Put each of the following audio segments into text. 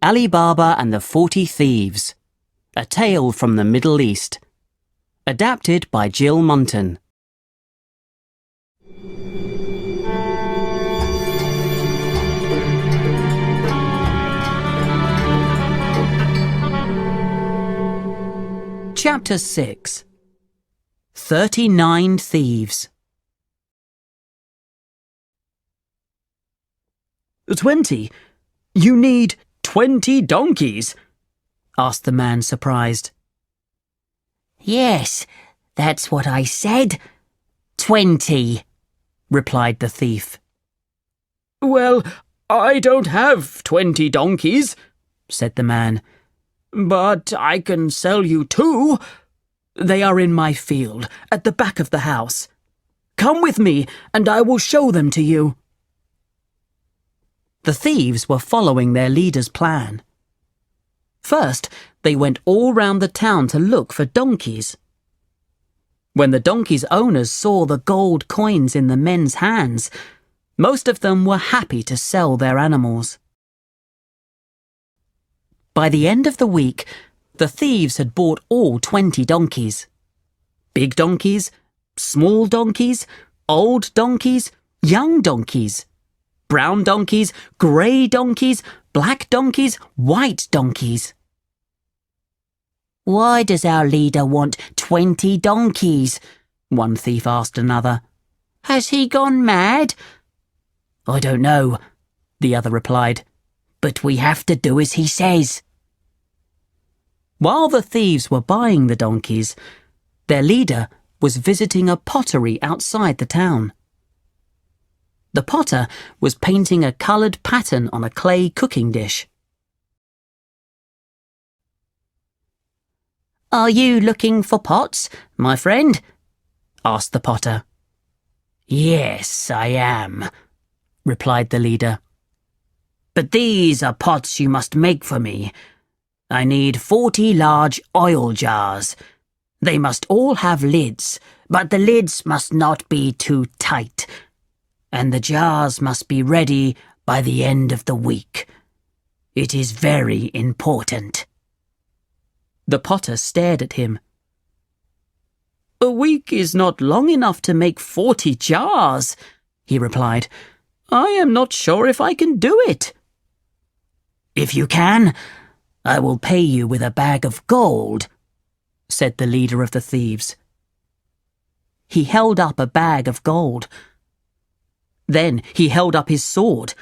Ali Baba and the 40 Thieves, a tale from the Middle East. Adapted by Jill Munton. Chapter 6. 39 Thieves. 20? You need 20 donkeys? Asked the man, surprised. Yes, that's what I said. 20, replied the thief. Well, I don't have 20 donkeys, said the man, but I can sell you 2. They are in my field, at the back of the house. Come with me, and I will show them to you. The thieves were following their leader's plan. First, they went all round the town to look for donkeys. When the donkeys' owners saw the gold coins in the men's hands, most of them were happy to sell their animals. By the end of the week, the thieves had bought all 20 donkeys. Big donkeys, small donkeys, old donkeys, young donkeys, brown donkeys, grey donkeys, black donkeys, white donkeys. Why does our leader want 20 donkeys? One thief asked another. Has he gone mad? I don't know, the other replied, but we have to do as he says. While the thieves were buying the donkeys, their leader was visiting a pottery outside the town. The potter was painting a coloured pattern on a clay cooking dish. Are you looking for pots, my friend? Asked the potter. Yes, I am, replied the leader. But these are pots you must make for me. I need 40 large oil jars. They must all have lids, but the lids must not be too tight. And the jars must be ready by the end of the week. It is very important. The potter stared at him. A week is not long enough to make 40 jars, he replied. I am not sure if I can do it. If you can, I will pay you with a bag of gold, said the leader of the thieves. He held up a bag of gold. Then he held up his sword.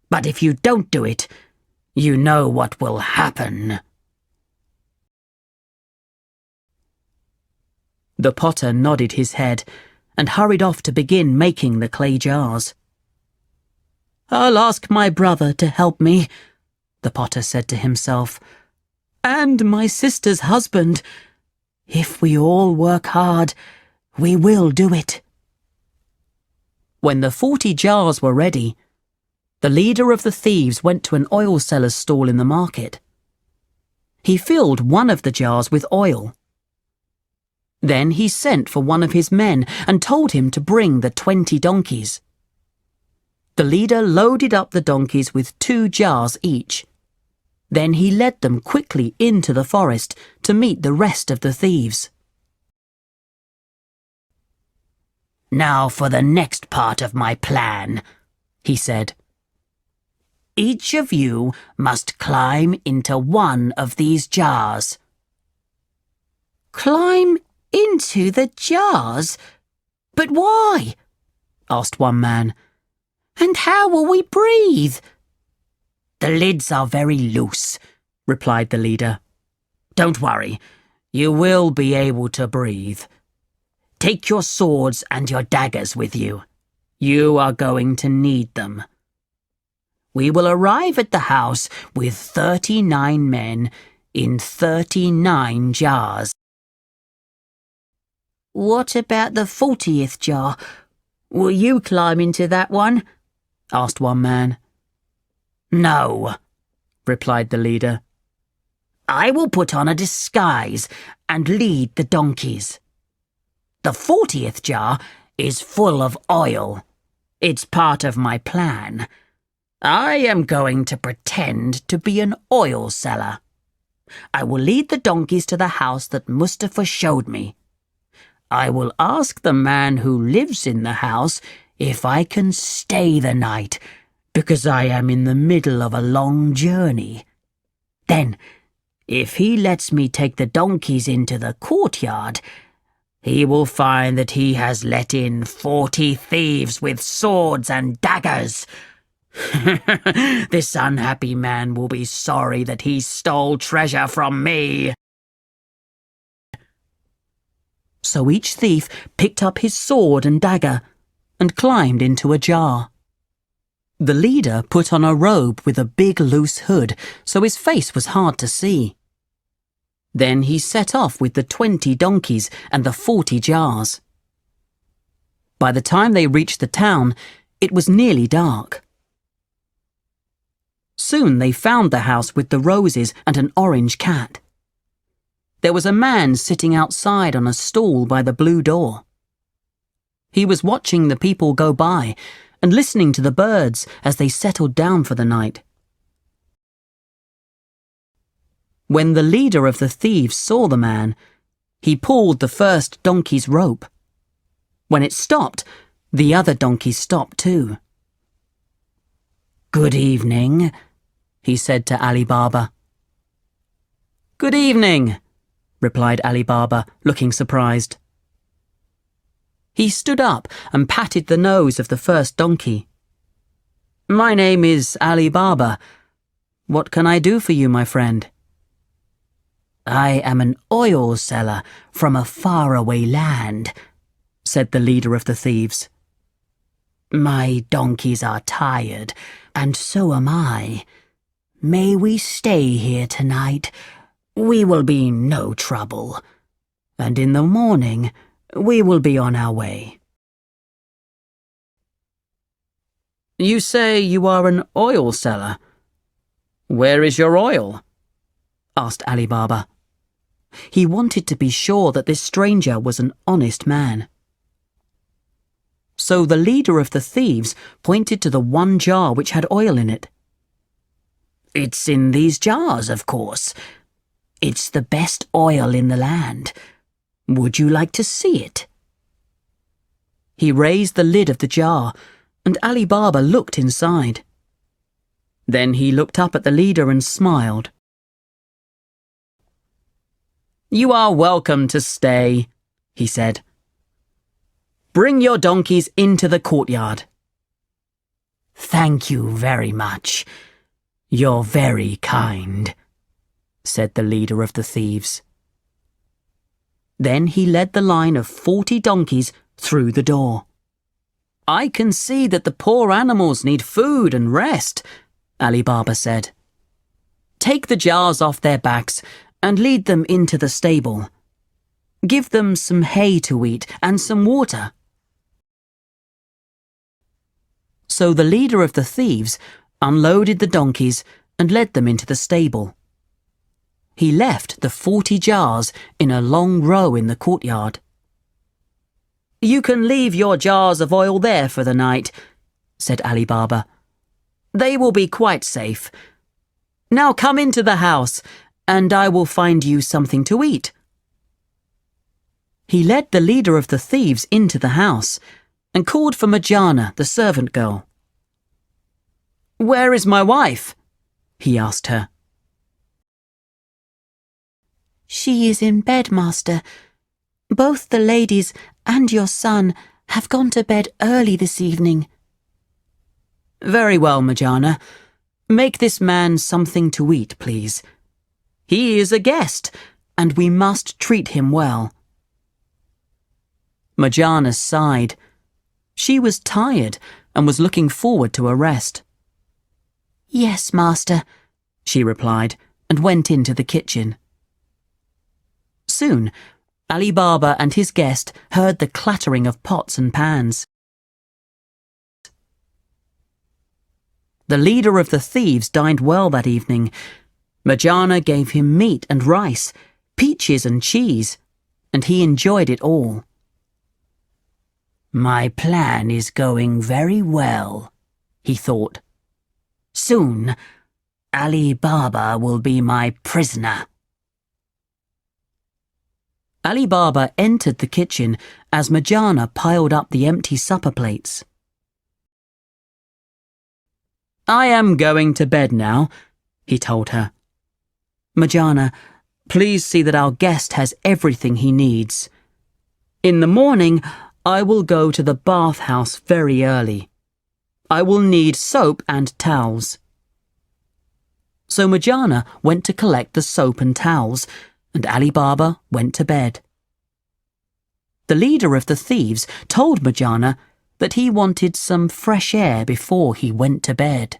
But if you don't do it, you know what will happen. The potter nodded his head and hurried off to begin making the clay jars. I'll ask my brother to help me, the potter said to himself, and my sister's husband. If we all work hard, we will do it. When the 40 jars were ready, the leader of the thieves went to an oil seller's stall in the market. He filled one of the jars with oil. Then he sent for one of his men and told him to bring the 20 donkeys. The leader loaded up the donkeys with 2 jars each. Then he led them quickly into the forest to meet the rest of the thieves. Now for the next part of my plan, he said. Each of you must climb into one of these jars. Climb into the jars? But why? Asked one man. And how will we breathe? The lids are very loose, replied the leader. Don't worry, you will be able to breathe. Take your swords and your daggers with you. You are going to need them. We will arrive at the house with 39 men in 39 jars. What about the 40th jar? Will you climb into that one? Asked one man. No, replied the leader. I will put on a disguise and lead the donkeys. The 40th jar is full of oil. It's part of my plan. I am going to pretend to be an oil seller. I will lead the donkeys to the house that Mustafa showed me. I will ask the man who lives in the house if I can stay the night, because I am in the middle of a long journey. Then, if he lets me take the donkeys into the courtyard, he will find that he has let in 40 thieves with swords and daggers. This unhappy man will be sorry that he stole treasure from me. So each thief picked up his sword and dagger and climbed into a jar. The leader put on a robe with a big loose hood, so his face was hard to see. Then he set off with the 20 donkeys and the 40 jars. By the time they reached the town, it was nearly dark. Soon they found the house with the roses and an orange cat. There was a man sitting outside on a stool by the blue door. He was watching the people go by and listening to the birds as they settled down for the night. When the leader of the thieves saw the man, he pulled the first donkey's rope. When it stopped, the other donkeys stopped too. "Good evening," he said to Ali Baba. "Good evening," replied Ali Baba, looking surprised. He stood up and patted the nose of the first donkey. "My name is Ali Baba. What can I do for you, my friend?" "I am an oil seller from a faraway land," said the leader of the thieves. "My donkeys are tired, and so am I. May we stay here tonight? We will be no trouble, and in the morning we will be on our way." "You say you are an oil seller. Where is your oil?" asked Ali Baba. He wanted to be sure that this stranger was an honest man. So the leader of the thieves pointed to the one jar which had oil in it. "It's in these jars, of course. It's the best oil in the land. Would you like to see it?" He raised the lid of the jar, and Ali Baba looked inside. Then he looked up at the leader and smiled. "You are welcome to stay," he said. "Bring your donkeys into the courtyard." "Thank you very much. You're very kind," said the leader of the thieves. Then he led the line of 40 donkeys through the door. "I can see that the poor animals need food and rest," Ali Baba said. "Take the jars off their backs and lead them into the stable. Give them some hay to eat and some water." So the leader of the thieves unloaded the donkeys and led them into the stable. He left the 40 jars in a long row in the courtyard. "You can leave your jars of oil there for the night," said Ali Baba. "They will be quite safe. Now come into the house, and I will find you something to eat." He led the leader of the thieves into the house and called for Marjana, the servant girl. "Where is my wife?" he asked her. "She is in bed, master. Both the ladies and your son have gone to bed early this evening." "Very well, Marjana. Make this man something to eat, please. He is a guest, and we must treat him well." Marjana sighed. She was tired and was looking forward to a rest. "Yes, master," she replied, and went into the kitchen. Soon, Ali Baba and his guest heard the clattering of pots and pans. The leader of the thieves dined well that evening. Marjana gave him meat and rice, peaches and cheese, and he enjoyed it all. "My plan is going very well," he thought. Soon, Ali Baba will be my prisoner. Ali Baba entered the kitchen as Marjana piled up the empty supper plates. I am going to bed now, he told her. Marjana, please see that our guest has everything he needs. In the morning, I will go to the bathhouse very early. I will need soap and towels. So Marjana went to collect the soap and towels, and Ali Baba went to bed. The leader of the thieves told Marjana that he wanted some fresh air before he went to bed.